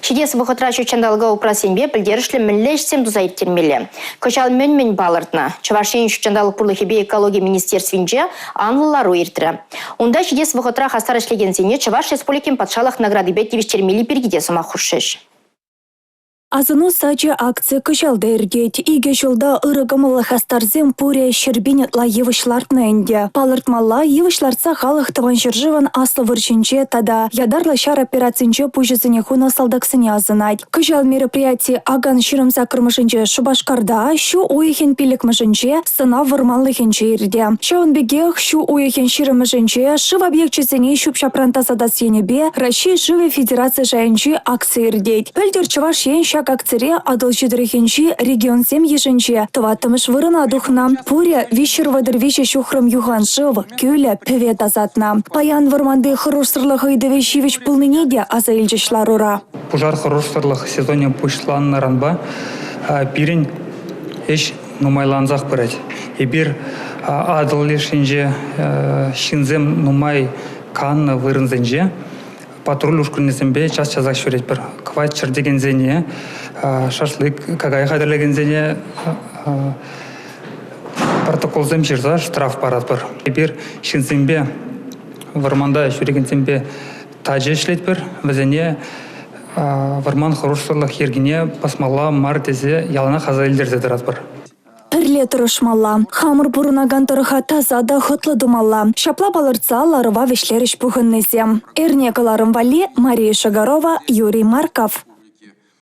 Шидес вахотра чучандалга упрасенбе білдерішлі мінлешсем дузайып термелі. Кочал мөн балыртна. Чавашен чучандалық пұрлыхебе экология министерствинже анлылару иртірі. Онда шидес вахотра хастар ішлегензене Чаваш республикин патшалық награды бет термели пергеде сама хушеш. Азыну сачы акция кышалда эргет. Иге жолда ырыгымылы хастарзем пуре щербинетла евышлартны энде. Палыртмалла евышларца халық тыван жыржыван аслы вырчинче тада ядарлы шар операцинче пужызыне хуна салдаксыне азынать. Кышал мероприятие аган шырымса кырмышынче Шубашкарда шу уйхен пиликмышынче сына вырмаллыхенче ирде. Шаунбегех шу уйхен шырымышынче шыв объектчесене шупшапранта садасенебе Россия Живе Федерация жайынче акция ирдет. Пельдер Чаваш акцире адыл жидрыхенчи регион сем ешенче тываттымыш вырына духна. Пуря вишер вадырвище шухрым юхан шыв кюля певе тазатна. Паян вырманды хырушсырлых идывещивич пулныниде аза илчешлар ура. Пужар хырушсырлых сезоне пушлан наранба пирень эш нумайланзах пырать. Ибир адыл лешенже шинзем нумай канны вырынзенже патруль ушкунесембе час-часак шурет бір. Квачер деген зене, шашлык, кагай хайдырлеген зене протокол земширза штраф парат бір. Бір шинзембе варманда шуреген зембе тажы шлет бір. Візене варман хорушсырлық ергене пасмалла мартезе ялана хазайлерзе дырат бір. Пірле тұрышмалла. Хамыр бұрынаган тұрыға тазада хытлы думалла. Шапла балырца ларыва вешлеріш бұғыннезем. Эрнекаларым Вали, Мария Шагарова, Юрий Марков.